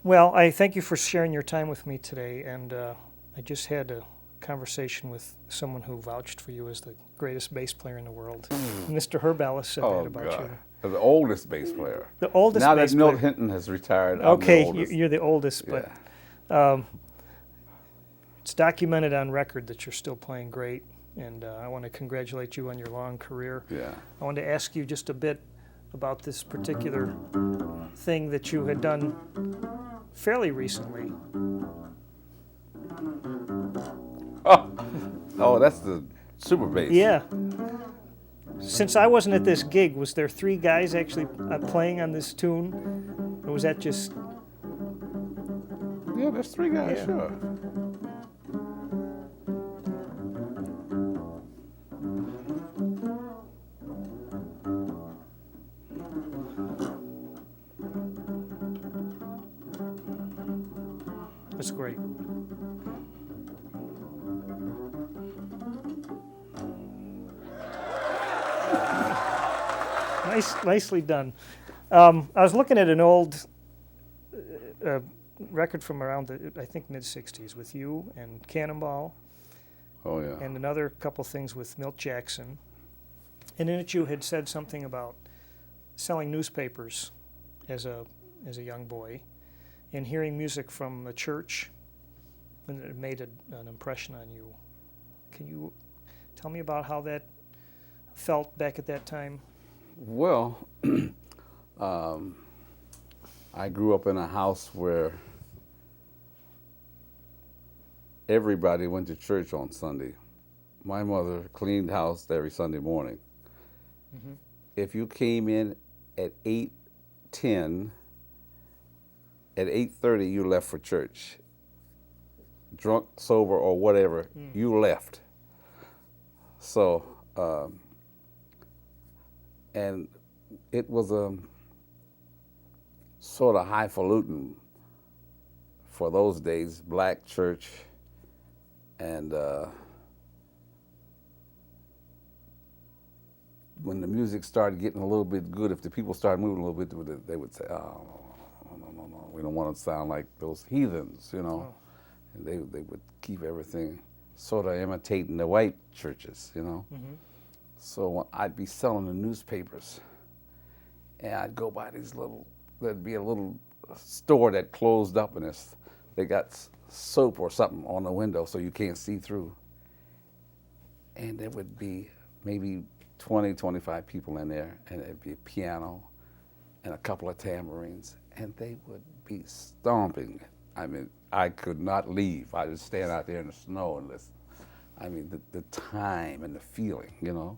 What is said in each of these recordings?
Well, I thank you for sharing your time with me today, and I just had a conversation with someone who vouched for you as the greatest bass player in the world. Mr. Herb Ellis said that about God. you. The oldest bass player. The oldest now bass that Milt player. Hinton has retired, Okay, I'm the oldest. you're the oldest, Yeah. but it's documented on record that you're still playing great, and I want to congratulate you on your long career. Yeah. I wanted to ask you just a bit about this particular thing that you had done fairly recently. Oh, that's the super bass. Yeah. Since I wasn't at this gig, was there 3 guys actually playing on this tune? Or was that just... Yeah, there's 3 guys, Yeah. sure. That's great. Nicely done. I was looking at an old record from around the, I think, mid-'60s with you and Cannonball, Oh, yeah. and another couple things with Milt Jackson. And in it you had said something about selling newspapers as a young boy and hearing music from the church, and it made an impression on you. Can you tell me about how that felt back at that time? Well, I grew up in a house where everybody went to church on Sunday. My mother cleaned house every Sunday morning. Mm-hmm. If you came in at 8:10, at 8:30 you left for church. Drunk, sober, or whatever, you left. So, and it was a sort of highfalutin for those days, black church, and when the music started getting a little bit good, if the people started moving a little bit, they would say, "Oh, no, we don't want to sound like those heathens," you know. Oh. And they would keep everything sort of imitating the white churches, you know. Mm-hmm. So when I'd be selling the newspapers, and I'd go by these there'd be a little store that closed up, and they got soap or something on the window so you can't see through. And there would be maybe 20, 25 people in there, and there'd be a piano and a couple of tambourines, and they would be stomping. I mean, I could not leave. I would stand out there in the snow and listen. I mean, the time and the feeling, you know.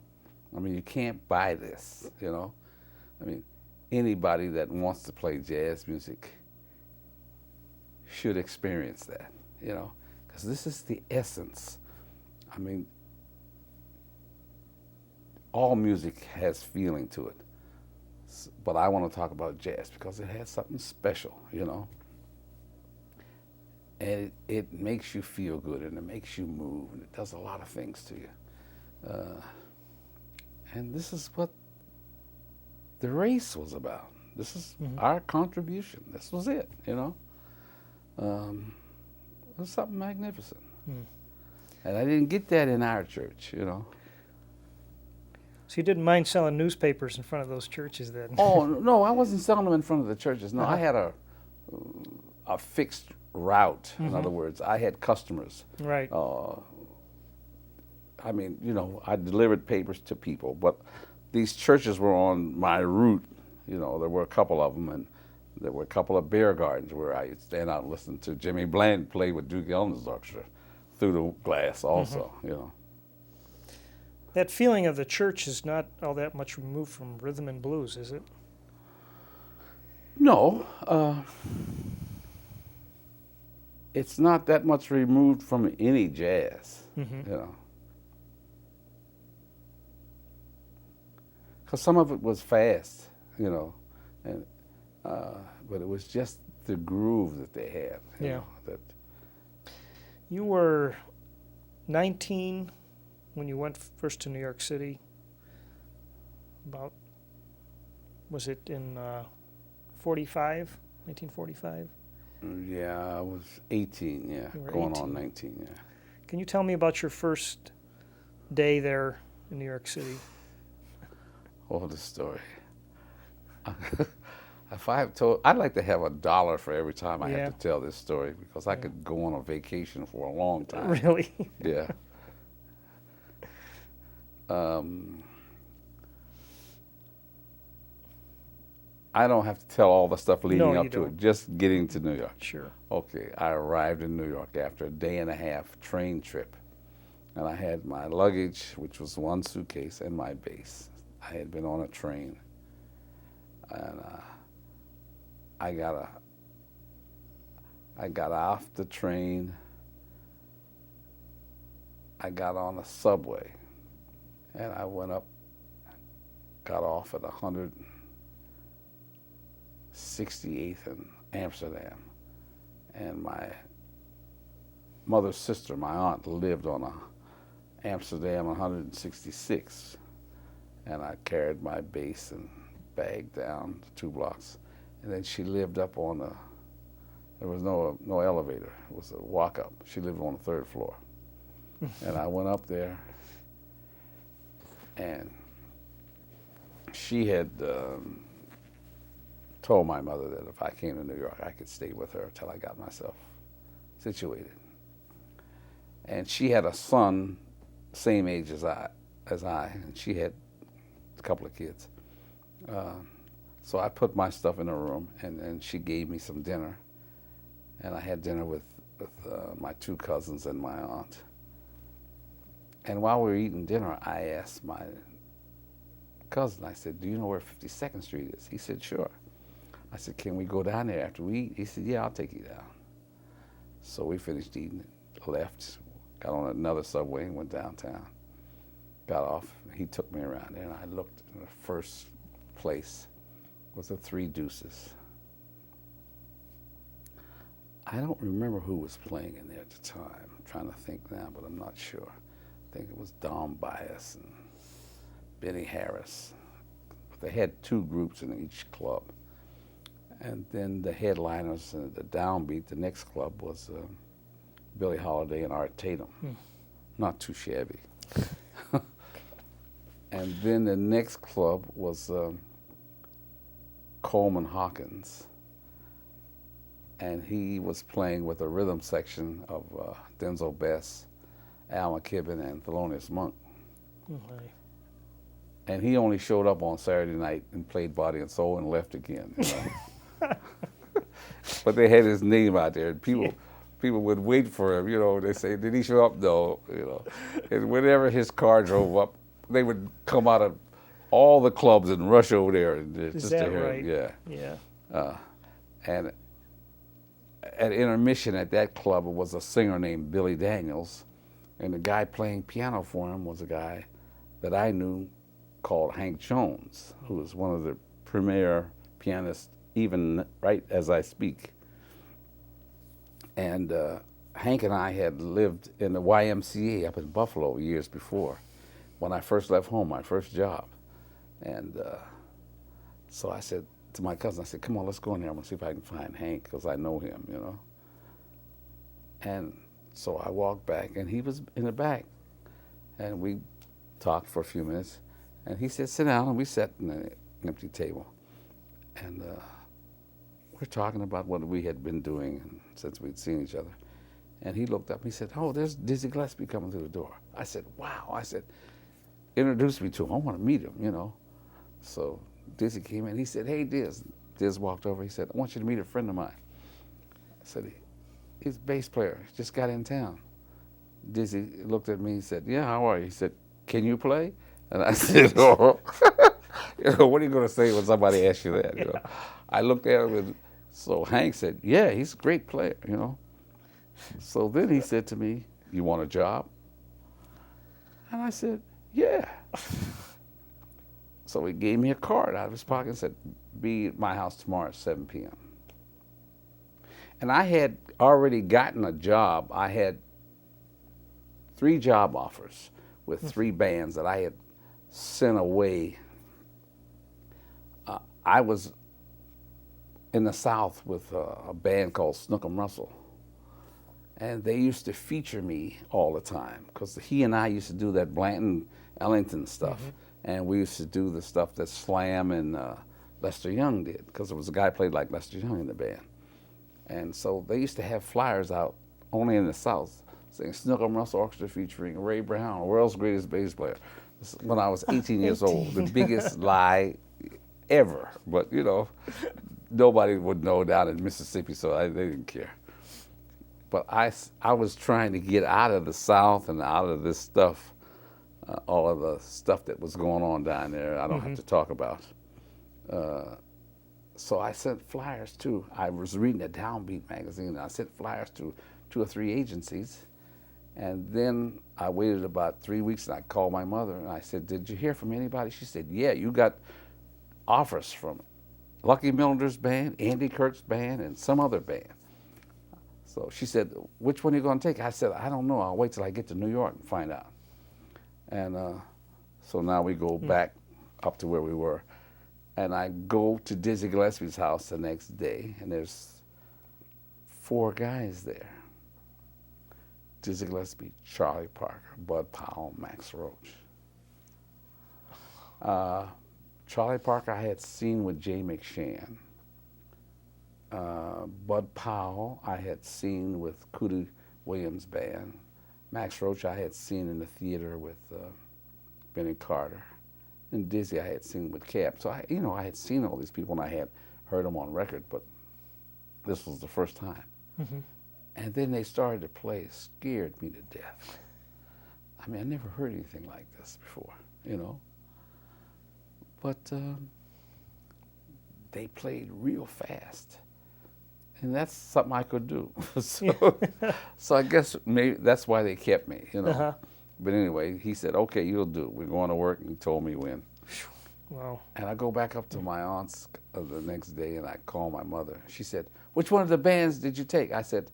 I mean, you can't buy this, you know. I mean, anybody that wants to play jazz music should experience that, you know, because this is the essence. I mean, all music has feeling to it, but I want to talk about jazz because it has something special, you know. And it makes you feel good, and it makes you move, and it does a lot of things to you. And this is what the race was about. This is our contribution. This was it, you know. It was something magnificent. And I didn't get that in our church, you know. So you didn't mind selling newspapers in front of those churches then? Oh, no, I wasn't selling them in front of the churches. No, I had a fixed route. In other words, I had customers. Right. I mean, you know, I delivered papers to people, but these churches were on my route. You know, there were a couple of them, and there were a couple of beer gardens where I would stand out and listen to Jimmy Bland play with Duke Ellington's orchestra through the glass also, you know. That feeling of the church is not all that much removed from rhythm and blues, is it? No. It's not that much removed from any jazz, you know. Because some of it was fast, you know, and but it was just the groove that they had. You know, that You were 19 when you went first to New York City. About, was it in 1945? Yeah, I was 18, yeah, You were going 18. on 19, yeah. Can you tell me about your first day there in New York City? Oh, the story. If I have told, I'd like to have $1 for every time I Yeah. have to tell this story because I could go on a vacation for a long time. Really? Yeah. I don't have to tell all the stuff leading No, you up to don't. it, just getting to New York. Sure. Okay, I arrived in New York after a day and a half train trip. And I had my luggage, which was one suitcase, and my bass. I had been on a train. And I got off the train. I got on a subway. And I went up, got off at 168th in Amsterdam. And my mother's sister, my aunt, lived on Amsterdam 166. And I carried my bass and bag down the 2 blocks. And then she lived up on there was no elevator. It was a walk up. She lived on the 3rd floor. And I went up there, and she had told my mother that if I came to New York, I could stay with her until I got myself situated. And she had a son, same age as I, and she had a couple of kids. So I put my stuff in her room, and then she gave me some dinner, and I had dinner with my 2 cousins and my aunt. And while we were eating dinner, I asked my cousin, I said, do you know where 52nd Street is? He said, sure. I said, can we go down there after we eat? He said, yeah, I'll take you down. So we finished eating, left, got on another subway and went downtown. Got off, he took me around there, and I looked, and the first place was the 3 Deuces. I don't remember who was playing in there at the time. I'm trying to think now, but I'm not sure. I think it was Don Bias and Benny Harris. But they had 2 groups in each club. And then the headliners, the downbeat, the next club was Billie Holiday and Art Tatum. Not too shabby. And then the next club was Coleman Hawkins. And he was playing with a rhythm section of Denzel Best, Al McKibben, and Thelonious Monk. Okay. And he only showed up on Saturday night and played Body and Soul and left again. You know? But they had his name out there, and people would wait for him. You know, they say, "Did he show up?" No. You know, and whenever his car drove up, they would come out of all the clubs and rush over there and just to hear right? him. Yeah. And at intermission at that club, it was a singer named Billy Daniels, and the guy playing piano for him was a guy that I knew called Hank Jones, who was one of the premier pianists, even right as I speak. And Hank and I had lived in the YMCA up in Buffalo years before, when I first left home, my first job. And so I said to my cousin, I said, come on, let's go in there. I'm gonna see if I can find Hank, because I know him, you know. And so I walked back, and he was in the back. And we talked for a few minutes. And he said, sit down, and we sat in an empty table. And we're talking about what we had been doing since we'd seen each other. And he looked up, and he said, oh, there's Dizzy Gillespie coming through the door. I said, wow. I said, introduce me to him. I want to meet him, you know. So Dizzy came in. He said, hey, Diz. Diz walked over. He said, I want you to meet a friend of mine. I said, he's a bass player. He just got in town. Dizzy looked at me and said, yeah, how are you? He said, can you play? And I said, oh. You know, what are you going to say when somebody asks you that? You know? I looked at him, and so Hank said, yeah, he's a great player, you know. So then he said to me, you want a job? And I said, yeah. So he gave me a card out of his pocket and said, be at my house tomorrow at 7 p.m. And I had already gotten a job. I had 3 job offers with 3 bands that I had sent away. I was in the South with a band called Snookum Russell. And they used to feature me all the time because he and I used to do that Blanton Ellington stuff. And we used to do the stuff that Slam and Lester Young did, because there was a guy played like Lester Young in the band. And so they used to have flyers out only in the South saying Snookum Russell Orchestra featuring Ray Brown, world's greatest bass player. This is when I was 18 years old, the biggest lie ever. But you know, nobody would know down in Mississippi, so they didn't care. But I was trying to get out of the South and out of this stuff, all of the stuff that was going on down there. I don't have to talk about. So I sent flyers too. I was reading a Downbeat magazine, and I sent flyers to 2 or 3 agencies. And then I waited about 3 weeks, and I called my mother, and I said, "Did you hear from anybody?" She said, "Yeah, you got offers from Lucky Milner's band, Andy Kirk's band, and some other band." So she said, "Which one are you going to take?" I said, "I don't know. I'll wait till I get to New York and find out." And so now we go back up to where we were. And I go to Dizzy Gillespie's house the next day, and there's 4 guys there. Dizzy Gillespie, Charlie Parker, Bud Powell, Max Roach. Charlie Parker I had seen with Jay McShann. Bud Powell I had seen with Cootie Williams' band. Max Roach I had seen in the theater with Benny Carter. And Dizzy I had seen with Cap. So I had seen all these people, and I had heard them on record, but this was the first time. And then they started to play, it scared me to death. I mean, I never heard anything like this before, you know. But they played real fast. And that's something I could do. So I guess maybe that's why they kept me, you know. But anyway, he said, "Okay, you'll do. We're going to work," and he told me when. Wow. And I go back up to my aunt's the next day, and I call my mother. She said, "Which one of the bands did you take?" I said,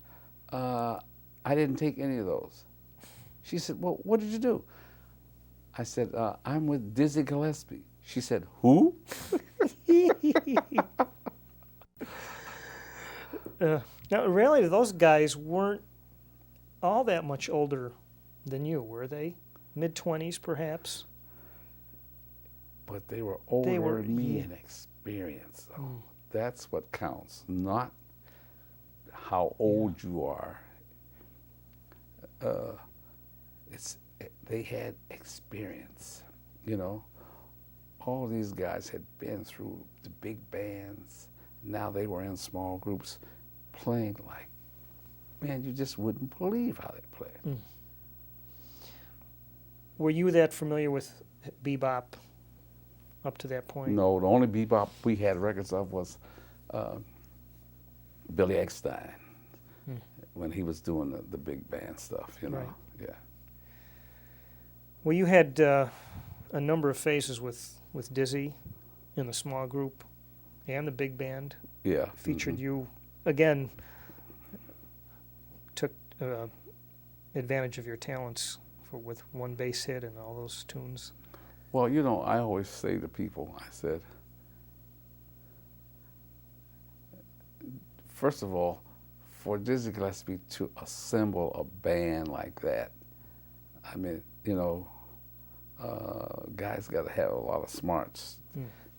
"I didn't take any of those." She said, "Well, what did you do?" I said, "I'm with Dizzy Gillespie." She said, "Who?" Now, really, those guys weren't all that much older than you, were they? Mid-20s, perhaps? But they were older than me in experience, though. That's what counts, not how old you are. They had experience, you know. All these guys had been through the big bands. Now they were in small groups playing like, man, you just wouldn't believe how they played. Were you that familiar with bebop up to that point? No, the only bebop we had records of was Billy Eckstein when he was doing the big band stuff, you know. Right. Yeah. Well, you had a number of phases with Dizzy in the small group and the big band. Yeah. Featured you, again, took advantage of your talents with one bass hit and all those tunes. Well, you know, I always say to people, I said, first of all, for Dizzy Gillespie to assemble a band like that, I mean, you know, guys got to have a lot of smarts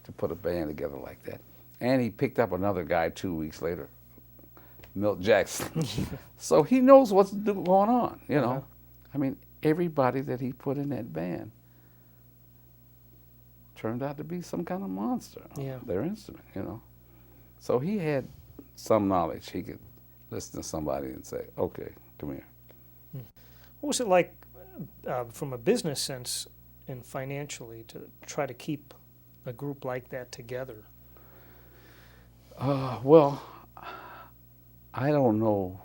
to put a band together like that. And he picked up another guy 2 weeks later, Milt Jackson. So he knows what's going on, you know. I mean, everybody that he put in that band turned out to be some kind of monster on their instrument, you know. So he had some knowledge. He could listen to somebody and say, "Okay, come here." What was it like from a business sense and financially to try to keep a group like that together? Well, I don't know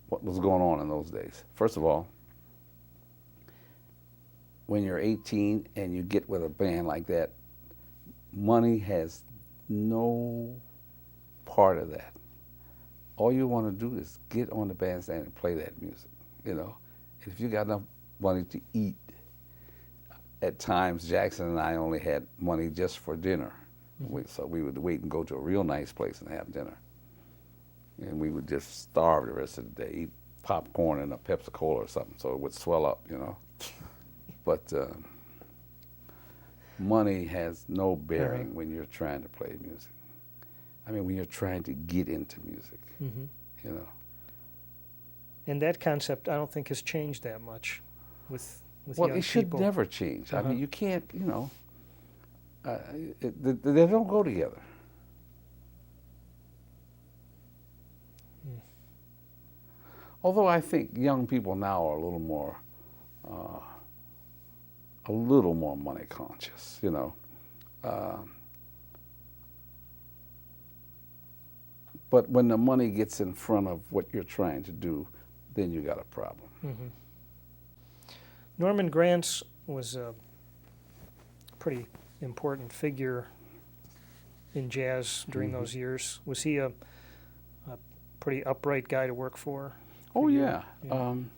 what was going on in those days. First of all, when you're 18 and you get with a band like that, money has no part of that. All you want to do is get on the bandstand and play that music, you know. And if you got enough money to eat, at times Jackson and I only had money just for dinner So we would wait and go to a real nice place and have dinner. And we would just starve the rest of the day, eat popcorn and a Pepsi-Cola or something so it would swell up, you know. But money has no bearing when you're trying to play music. I mean, when you're trying to get into music, you know. And that concept, I don't think, has changed that much with Well, young it should people. never change. I mean, you can't, you know, they don't go together. Although I think young people now are a little more money conscious, you know. But when the money gets in front of what you're trying to do, then you got a problem. Norman Granz was a pretty important figure in jazz during those years. Was he a pretty upright guy to work for? Oh, yeah. You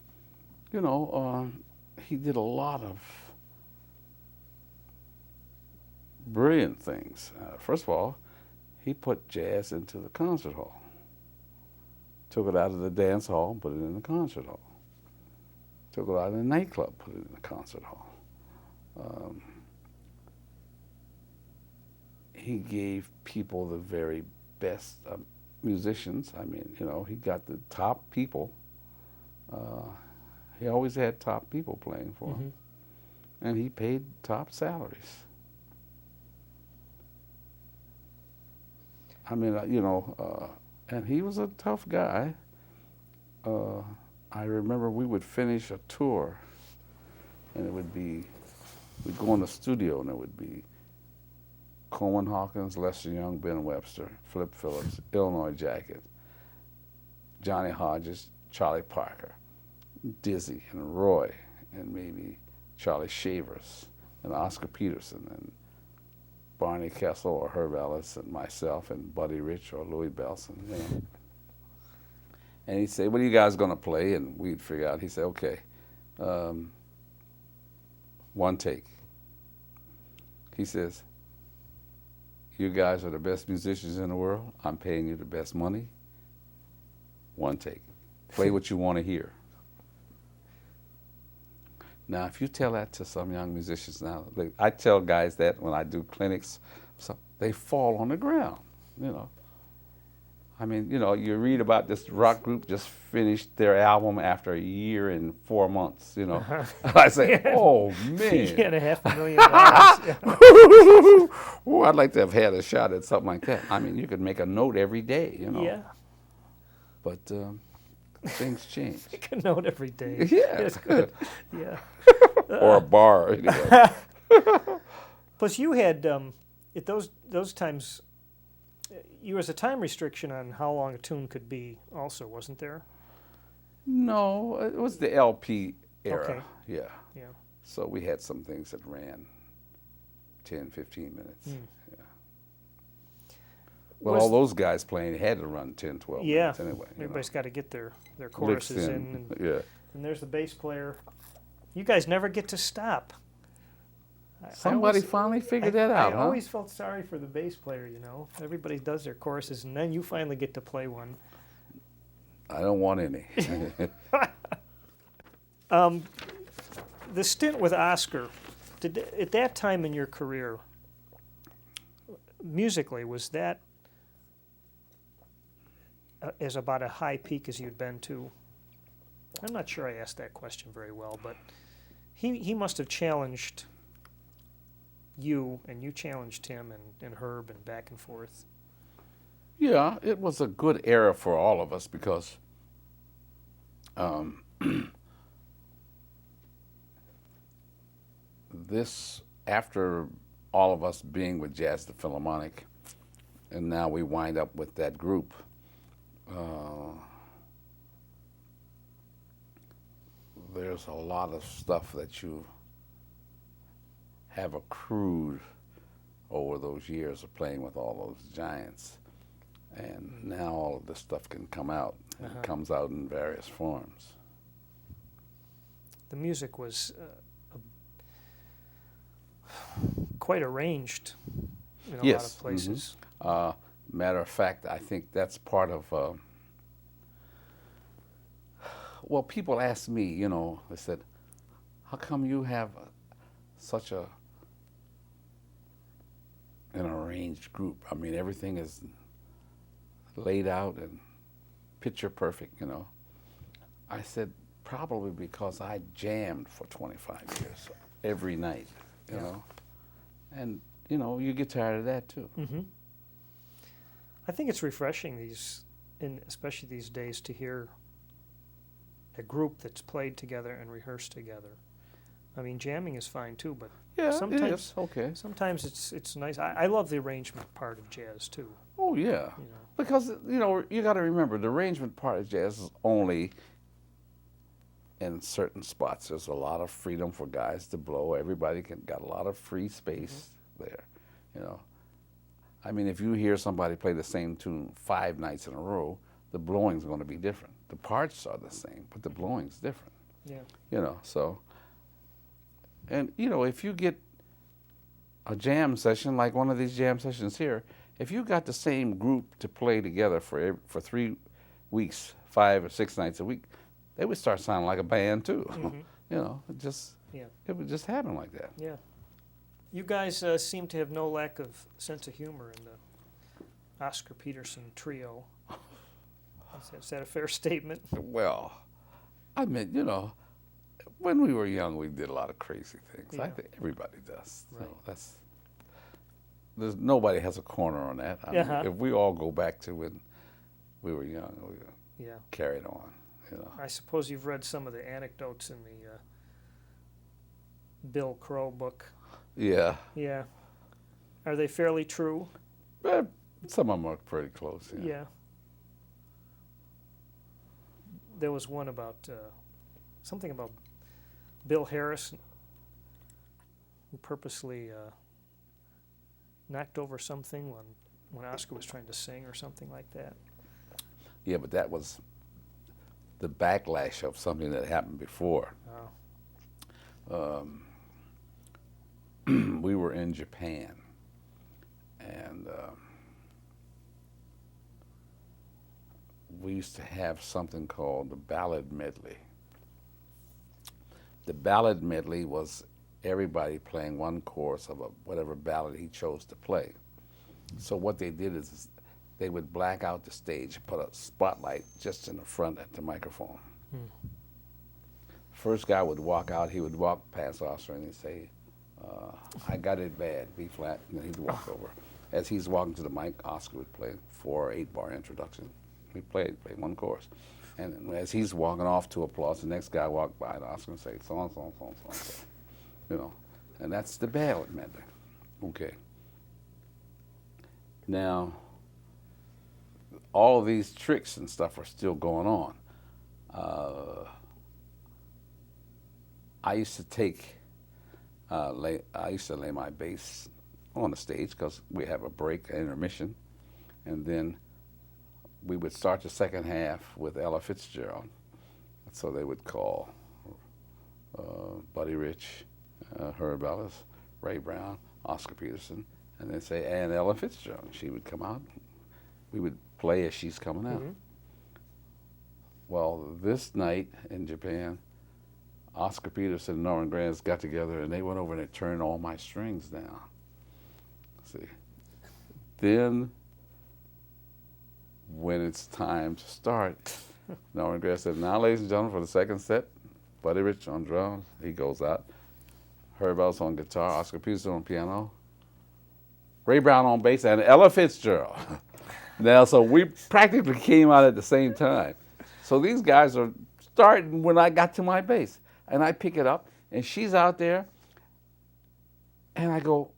know, he did a lot of brilliant things. First of all, he put jazz into the concert hall. Took it out of the dance hall and put it in the concert hall. Took it out of the nightclub, put it in the concert hall. He gave people the very best musicians. I mean, you know, he got the top people. He always had top people playing for him. And he paid top salaries. I mean, you know, and he was a tough guy. I remember we would finish a tour, and it would be, we'd go in the studio, and it would be Coleman Hawkins, Lester Young, Ben Webster, Flip Phillips, Illinois Jacket, Johnny Hodges, Charlie Parker, Dizzy, and Roy, and maybe Charlie Shavers, and Oscar Peterson, and Barney Kessel or Herb Ellis, and myself, and Buddy Rich or Louis Bellson, you know. And he'd say, what are you guys going to play? And we'd figure out. He'd say, okay, one take. He says, you guys are the best musicians in the world. I'm paying you the best money. One take. Play what you want to hear. Now, if you tell that to some young musicians now, like, I tell guys that when I do clinics, so they fall on the ground, you know. I mean, you know, you read about this rock group just finished their album after a year and 4 months, you know. I say, oh, man. He had $500,000. Ooh, I'd like to have had a shot at something like that. I mean, you could make a note every day, you know. Yeah. But things change. Make a note every day. Yeah. That's good. Yeah. Or a bar. Anyway. Plus, you had, at those times, you was a time restriction on how long a tune could be also, wasn't there? No, it was the LP era. Okay. Yeah. Yeah. So we had some things that ran 10, 15 minutes. Yeah. Well, all those guys playing had to run 10, 12 minutes anyway. Everybody's got to get their choruses in. And, and there's the bass player. You guys never get to stop. Somebody finally figured that out, I huh? always felt sorry for the bass player, you know. Everybody does their choruses, and then you finally get to play one. I don't want any. The stint with Oscar, at that time in your career, musically, was that as about a high peak as you'd been to? I'm not sure I asked that question very well, but he must have challenged you, and you challenged him and Herb and back and forth. Yeah, it was a good era for all of us because this, after all of us being with Jazz the Philharmonic, and now we wind up with that group, there's a lot of stuff that you have accrued over those years of playing with all those giants. And now all of this stuff can come out. It comes out in various forms. The music was quite arranged in a lot Yes. of places. Matter of fact, I think that's part of. Well, people ask me, you know, they said, "How come you have such an arranged group? I mean, everything is laid out and picture perfect, you know." I said, probably because I jammed for 25 years every night, you know, and you know, you get tired of that too. Mm-hmm. I think it's refreshing especially these days, to hear a group that's played together and rehearsed together. I mean, jamming is fine too, but Yeah, sometimes it is. Okay. sometimes it's nice. I love the arrangement part of jazz too. Oh yeah, You know. because you know, you got to remember the arrangement part of jazz is only in certain spots. There's a lot of freedom for guys to blow. Everybody got a lot of free space there, you know. I mean, if you hear somebody play the same tune 5 nights in a row, the blowing's going to be different. The parts are the same, but the blowing's different. Yeah. You know, so, and you know, if you get a jam session like one of these jam sessions here, if you got the same group to play together for 3 weeks, 5 or 6 nights a week, they would start sounding like a band too. Mm-hmm. You know, it would just happen like that. Yeah. You guys seem to have no lack of sense of humor in the Oscar Peterson trio. Is that a fair statement? Well, I mean, you know, when we were young, we did a lot of crazy things. Yeah. I think everybody does. Right. There's nobody has a corner on that. I mean, Uh-huh. if we all go back to when we were young, we Yeah. carried on. You know. I suppose you've read some of the anecdotes in the Bill Crow book. Yeah. Yeah. Are they fairly true? Some of them are pretty close. Yeah. Yeah. There was one about something about Bill Harris, who purposely knocked over something when Oscar was trying to sing or something like that. Yeah, but that was the backlash of something that happened before. Oh. We were in Japan, and we used to have something called the ballad medley. The ballad medley was everybody playing one chorus of whatever ballad he chose to play. So what they did is they would black out the stage, put a spotlight just in the front at the microphone. First guy would walk out, he would walk past Oscar and he'd say, "I got it bad, B flat," and then he'd walk over. As he's walking to the mic, Oscar would play 4 or 8 bar introduction. He played one chorus. And as he's walking off to applause, the next guy walked by and Oscar would say, so on, so on, so on, so on, so on. You know, and that's the ballad medley. Okay. Now, all of these tricks and stuff are still going on. I used to lay my bass on the stage because we have a break, an intermission, and then we would start the second half with Ella Fitzgerald. So they would call Buddy Rich, Herb Ellis, Ray Brown, Oscar Peterson, and they'd say, and Ella Fitzgerald. And she would come out. We would play as she's coming out. Mm-hmm. Well, this night in Japan, Oscar Peterson and Norman Granz got together and they went over and they turned all my strings down. See. Then, when it's time to start, Norman Granz said, "Now, ladies and gentlemen, for the second set, Buddy Rich on drums," he goes out. Herb Ellis on guitar, Oscar Peterson on piano, Ray Brown on bass, and Ella Fitzgerald. Now, so we practically came out at the same time. So these guys are starting when I got to my bass. And I pick it up, and she's out there, and I go,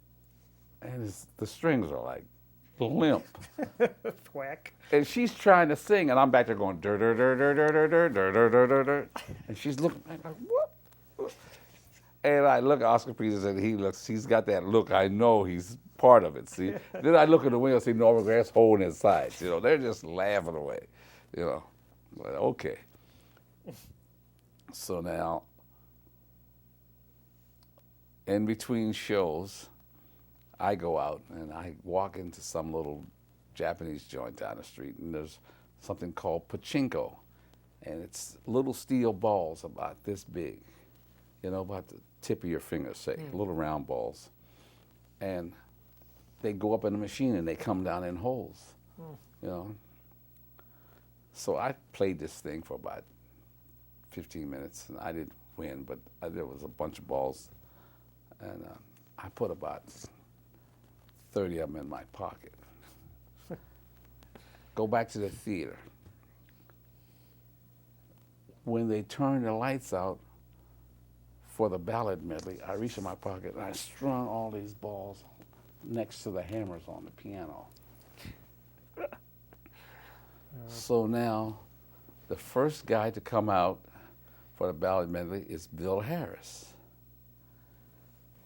and the strings are like limp. Thwack. And she's trying to sing, and I'm back there going, dur dur dur dur dur dur dur dur dur dur dur dur. And she's looking like, what? And I look at Oscar Peterson, and he's got that look. I know he's part of it, see? Then I look in the window and see Norman Granz holding his sides. You know, they're just laughing away, you know. But okay. So now, in between shows, I go out and I walk into some little Japanese joint down the street, and there's something called pachinko, and it's little steel balls about this big, about the tip of your finger, say, little round balls, and they go up in the machine and they come down in holes, So I played this thing for about 15 minutes, and I didn't win, but there was a bunch of balls, and I put about 30 of them in my pocket. Go back to the theater. When they turned the lights out for the ballad medley, I reached in my pocket and I strung all these balls next to the hammers on the piano. So now, the first guy to come out for the ballad medley is Bill Harris.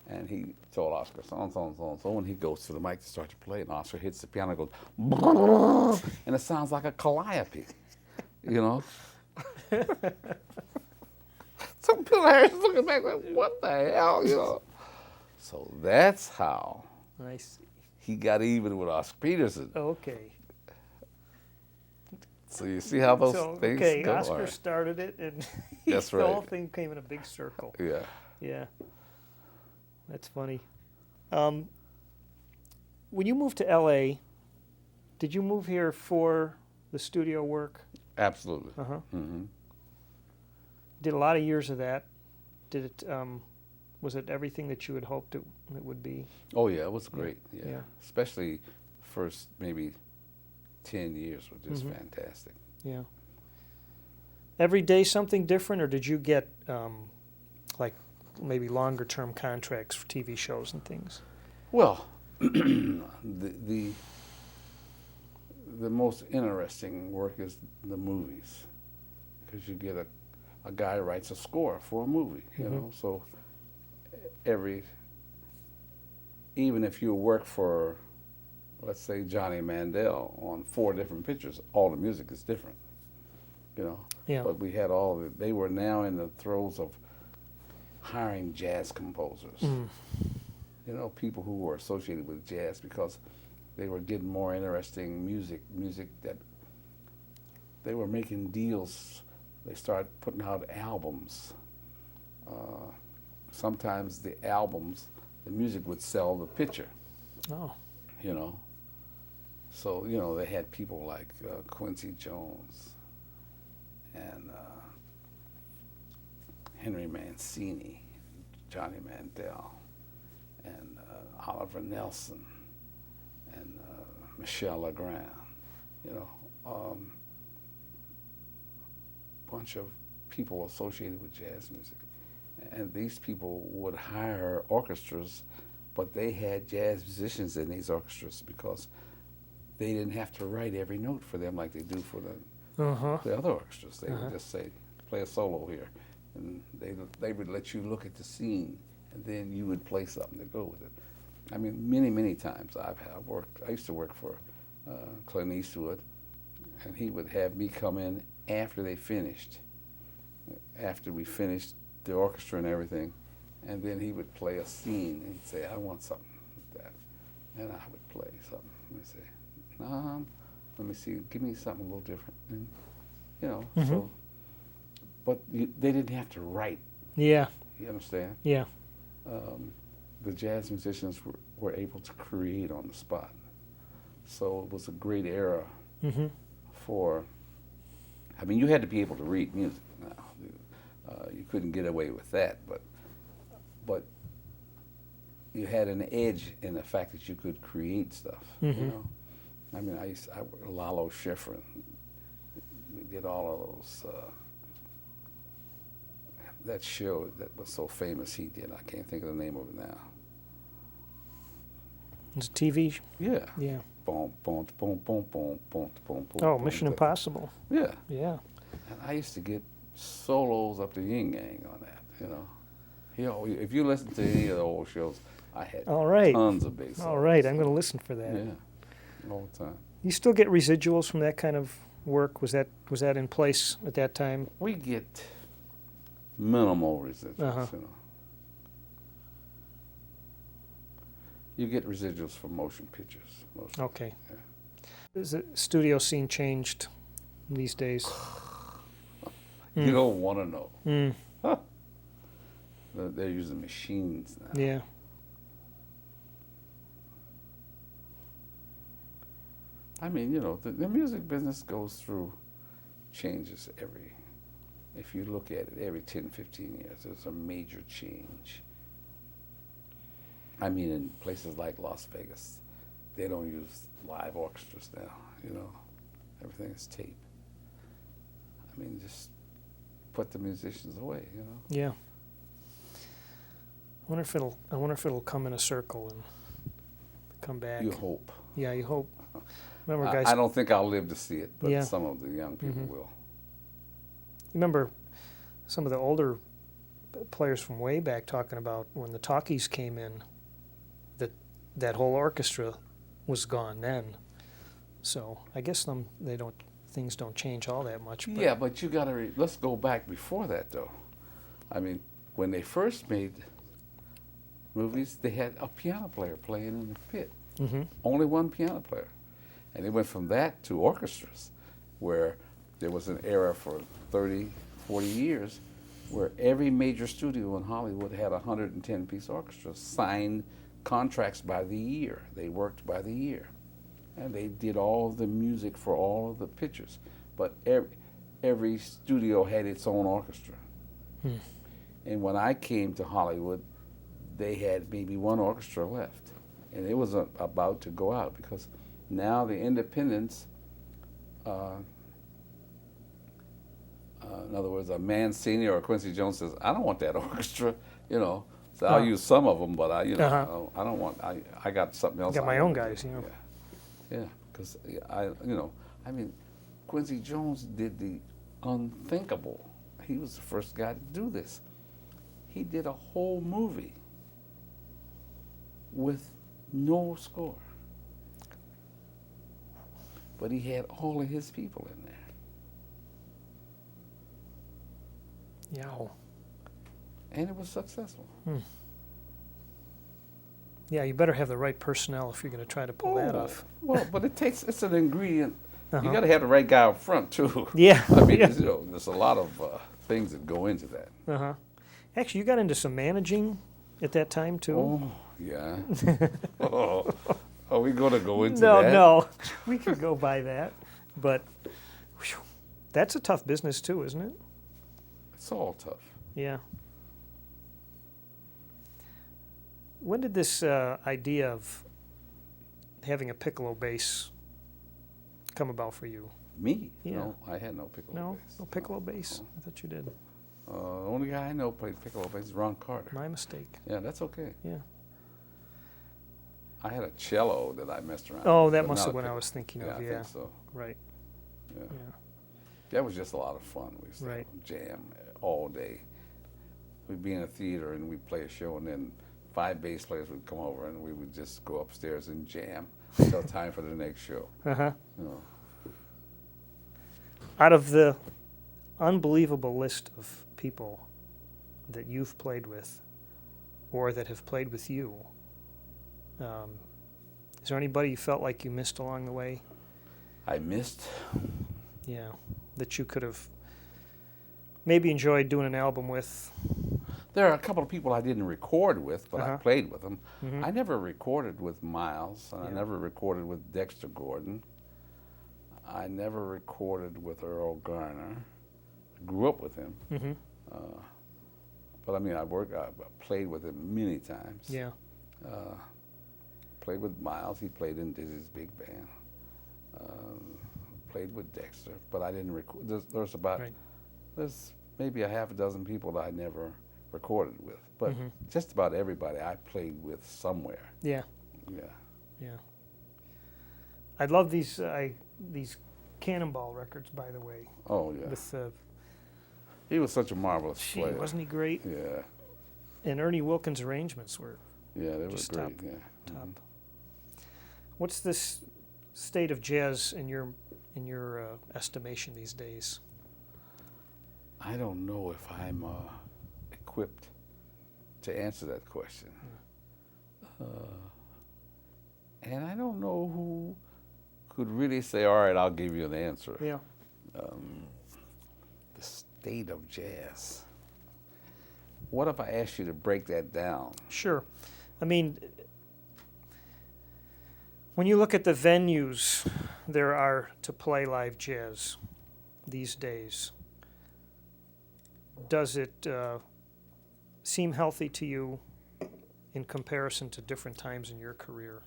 And he told Oscar, so and so and so and so, and he goes to the mic to start to play, and Oscar hits the piano and goes, brrr, and it sounds like a calliope, So Bill Harris is looking back like, what the hell, So that's how I see. he got even with Oscar Peterson. Okay. So you see how those things go? Oscar Right. started it, and That's the right. whole thing came in a big circle. Yeah. Yeah. That's funny. When you moved to L.A., did you move here for the studio work? Absolutely. Uh-huh. Mm-hmm. Did a lot of years of that. Did it? Was it everything that you had hoped it would be? Oh yeah, it was great. Yeah. Yeah. Especially first maybe 10 years were just Mhm. fantastic. Yeah. Every day something different, or did you get like maybe longer term contracts for TV shows and things? Well, the most interesting work is the movies, because you get a guy writes a score for a movie, so even if you work for, let's say, Johnny Mandel on 4 different pictures, all the music is different, Yeah. But we had they were now in the throes of hiring jazz composers, people who were associated with jazz, because they were getting more interesting music that they were making deals. They started putting out albums. Sometimes the albums, the music would sell the picture, Oh. So, they had people like Quincy Jones and Henry Mancini, Johnny Mandel, and Oliver Nelson, and Michel Legrand, bunch of people associated with jazz music. And these people would hire orchestras, but they had jazz musicians in these orchestras because they didn't have to write every note for them like they do for the other orchestras. They would just say, play a solo here. And they would let you look at the scene, and then you would play something to go with it. I mean, many, many times I used to work for Clint Eastwood, and he would have me come in after they finished, after we finished the orchestra and everything, and then he would play a scene, and he'd say, I want something like that. And I would play something. And he'd say, no, let me see, give me something a little different. And, so, but they didn't have to write. Yeah. You understand? Yeah. The jazz musicians were able to create on the spot. So it was a great era for, I mean, you had to be able to read music now. You couldn't get away with that, but you had an edge in the fact that you could create stuff, I mean, I worked with Lalo Schifrin. We did all of those, that show that was so famous he did. I can't think of the name of it now. It's a TV. Yeah. Yeah. Boom, boom, boom, boom, boom, boom, boom, boom. Oh, Mission Impossible. Yeah. Yeah. And I used to get solos up the yin yang on that, if you listen to any of the old shows, I had tons of bass solos. All right, I'm going to listen for that. Yeah, all the time. You still get residuals from that kind of work? Was that in place at that time? We get minimal residuals, You get residuals from motion pictures. Mostly. Okay. Yeah. Is the studio scene changed these days? You don't want to know. Mm. Huh. They're using machines now. Yeah. I mean, you know, the music business goes through changes if you look at it, every 10, 15 years, there's a major change. I mean, in places like Las Vegas, they don't use live orchestras now, you know. Everything is tape. I mean, just put the musicians away, you know. Yeah. I wonder if it'll come in a circle and come back. You hope. Yeah, you hope. Remember, guys. I don't think I'll live to see it, but Yeah. some of the young people will. Remember some of the older players from way back talking about when the talkies came in, that whole orchestra was gone then. So I guess things don't change all that much. But Yeah, but you got to let's go back before that though. I mean, when they first made movies, they had a piano player playing in the pit. Mm-hmm. Only one piano player. And they went from that to orchestras, where there was an era for 30, 40 years where every major studio in Hollywood had a 110-piece orchestra, signed contracts by the year. They worked by the year. And they did all of the music for all of the pictures. But every studio had its own orchestra. Hmm. And when I came to Hollywood, they had maybe one orchestra left. And it was about to go out because now the independents, in other words, a Mancini or a Quincy Jones says, I don't want that orchestra, you know. So I'll use some of them, but I don't want. I got something else. Got my own guys, you know. Yeah, because I mean, Quincy Jones did the unthinkable. He was the first guy to do this. He did a whole movie with no score, but he had all of his people in there. Yeah. And it was successful. Hmm. Yeah, you better have the right personnel if you're going to try to pull that off. Well, but it's an ingredient. Uh-huh. You got to have the right guy up front too. Yeah. I mean, Yeah. you know, there's a lot of things that go into that. Uh-huh. Actually, you got into some managing at that time too? Oh, yeah. Are we going to go into No, that? no. We could go by that. But whew, that's a tough business too, isn't it? It's all tough. Yeah. When did this idea of having a piccolo bass come about for you? Me? Yeah. No, I had no piccolo bass. No piccolo bass. No. I thought you did. The only guy I know played piccolo bass is Ron Carter. My mistake. Yeah, that's okay. Yeah. I had a cello that I messed around Oh, with, that but must not have a what I piccolo. was thinking Yeah, of. I Yeah. think so. Right. Yeah. Yeah. That was just a lot of fun. We used to Right. jam all day. We'd be in a theater and we'd play a show, and then 5 bass players would come over, and we would just go upstairs and jam until time for the next show. Uh-huh. You know. Out of the unbelievable list of people that you've played with or that have played with you, is there anybody you felt like you missed along the way? I missed. Yeah, that you could have maybe enjoyed doing an album with? There are a couple of people I didn't record with, but I Uh-huh. played with them. Mhm. I never recorded with Miles, and I Yeah. never recorded with Dexter Gordon. I never recorded with Earl Garner. I grew up with him. Mm-hmm. But I mean, I played with him many times. Yeah. Played with Miles. He played in Dizzy's big band. Played with Dexter, but I didn't record. Right. There's maybe a half a dozen people that I never recorded with, but Mhm. just about everybody I played with somewhere. Yeah. Yeah. Yeah. I love these Cannonball records, by the way. Oh yeah. With He was such a marvelous gee, player. wasn't he great? Yeah. And Ernie Wilkins' arrangements were Yeah, they were Just great. top. Yeah. top. Mhm. What's this state of jazz in your estimation these days? I don't know if I'm equipped to answer that question. And I don't know who could really say, all right, I'll give you an answer. Yeah. The state of jazz. What if I asked you to break that down? Sure. I mean, when you look at the venues there are to play live jazz these days, does it seem healthy to you in comparison to different times in your career?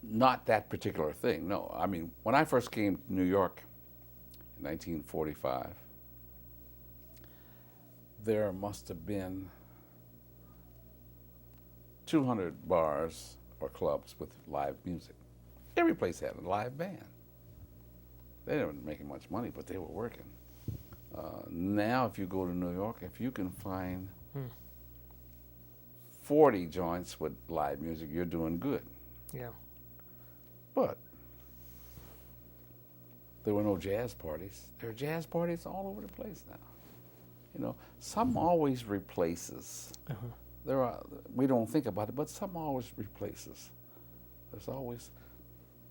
Not that particular thing, no. I mean, when I first came to New York in 1945, there must have been 200 bars or clubs with live music. Every place had a live band. They weren't making much money, but they were working. Now, if you go to New York, if you can find 40 joints with live music, you're doing good. Yeah. But there were no jazz parties. There are jazz parties all over the place now. You know, some always replaces. We don't think about it, but some always replaces.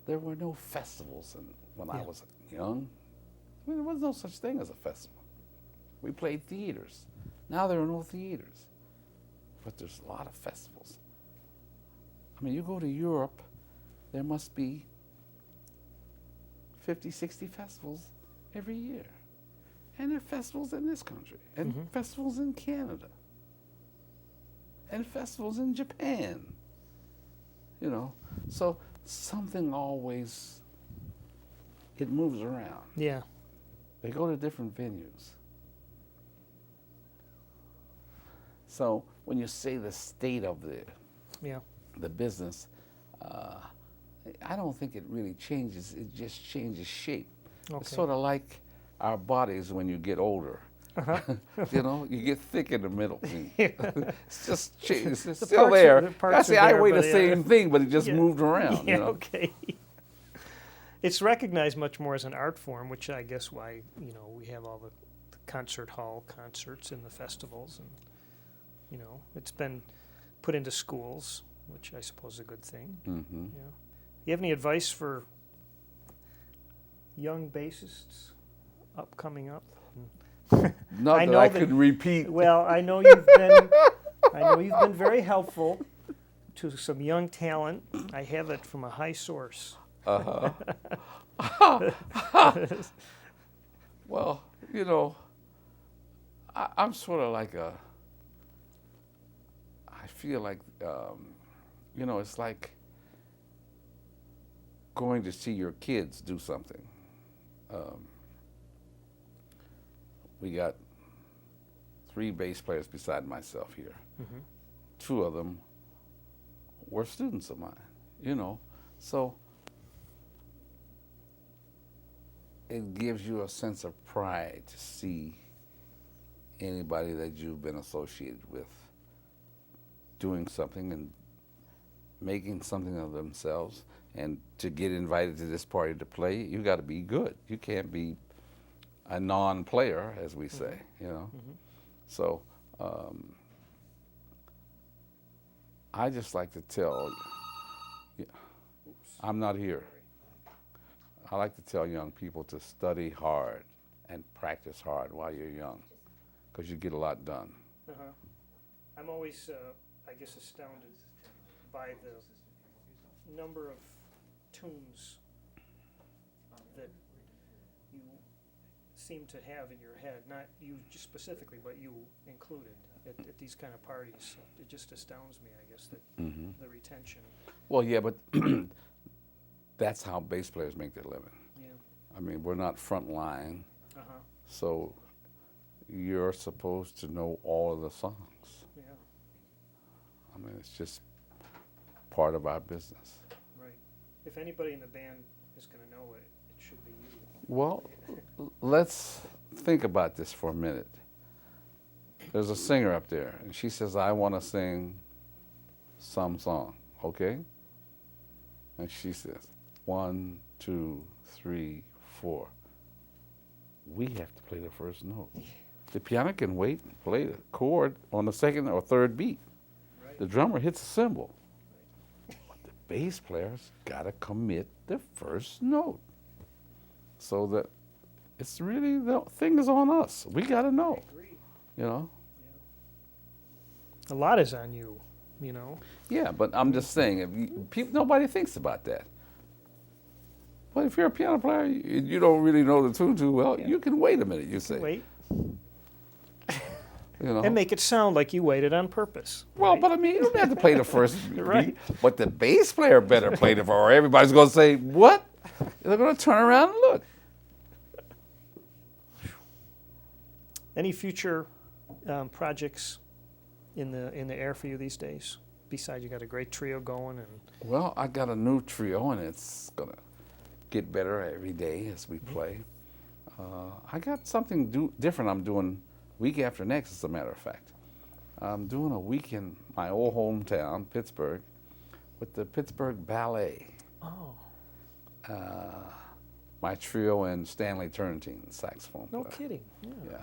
There were no festivals when I was young. I mean, there was no such thing as a festival. We played theaters. Now there are no theaters, but there's a lot of festivals. I mean, you go to Europe, there must be 50, 60 festivals every year. And there are festivals in this country, and festivals in Canada, and festivals in Japan. You know, so something always, it moves around. Yeah. They go to different venues. So when you say the state of the business, I don't think it really changes. It just changes shape. Okay. It's sort of like our bodies when you get older. You know, you get thick in the middle. It's just changed. It's still there. I say I weigh the same thing, but it just moved around. Yeah, you know? okay. It's recognized much more as an art form, which I guess why, you know, we have all the concert hall concerts and the festivals, and, you know, it's been put into schools, which I suppose is a good thing. Mm-hmm. Yeah. You have any advice for young bassists coming up? Not I that know I that- could repeat. Well, I know you've been very helpful to some young talent. I have it from a high source. Well, you know, I'm sort of like I feel like, you know, it's like going to see your kids do something. We got 3 bass players beside myself here. 2 of them were students of mine, you know. So it gives you a sense of pride to see anybody that you've been associated with doing something and making something of themselves. And to get invited to this party to play, you got to be good. You can't be a non-player, as we say, you know. So I just like to tell, I'm not here. I like to tell young people to study hard and practice hard while you're young, because you get a lot done. I'm always, I guess, astounded by the number of tunes that you seem to have in your head, not you just specifically, but you included at these kind of parties. It just astounds me, I guess, that the retention. Well, yeah, but that's how bass players make their living. Yeah. I mean, we're not front line, so you're supposed to know all of the songs. Yeah. I mean, it's just part of our business. Right. If anybody in the band is going to know it, it should be you. Well, let's think about this for a minute. There's a singer up there, and she says, I want to sing some song, okay? And she says, 1, 2, 3, 4. We have to play the first note. The piano can wait and play the chord on the second or third beat. Right. The drummer hits a cymbal. bass player's got to commit the first note. So that it's really, the thing is on us. We got to know, you know? A lot is on you, you know? Yeah, but I'm just saying, if nobody thinks about that. But if you're a piano player, you don't really know the tune too well, you can wait a minute, you say. Wait. You know? And make it sound like you waited on purpose. Well, right? but I mean, you don't have to play the first Right. beat, but the bass player better play the first, or everybody's going to say, what? They're going to turn around and look. Any future projects in the air for you these days? Besides, you got a great trio going, and Well, I got a new trio, and it's going to get better every day as we play. I got something different I'm doing week after next, as a matter of fact. I'm doing a week in my old hometown, Pittsburgh, with the Pittsburgh Ballet. oh, My trio and Stanley Turrentine, saxophone player. no kidding. Yeah. Yeah.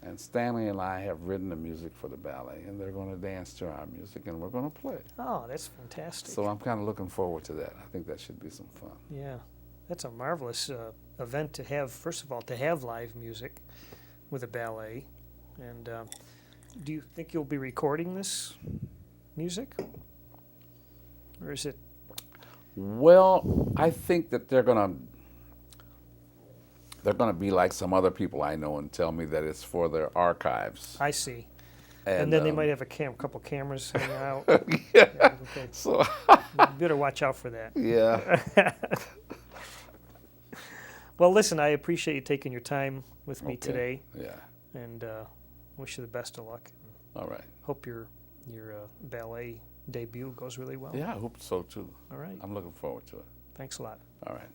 And Stanley and I have written the music for the ballet, and they're going to dance to our music, and we're going to play. Oh, that's fantastic. So I'm kind of looking forward to that. I think that should be some fun. Yeah, that's a marvelous event to have. First of all, to have live music with a ballet, and do you think you'll be recording this music, or is it? Well, I think that they're going to be like some other people I know and tell me that it's for their archives. I see. And then they might have a couple cameras hanging out. Yeah. Okay. So, You better watch out for that. yeah. Well, listen, I appreciate you taking your time with me Okay. today, Yeah. and wish you the best of luck. All right. Hope your ballet debut goes really well. Yeah, I hope so too. All right. I'm looking forward to it. Thanks a lot. All right.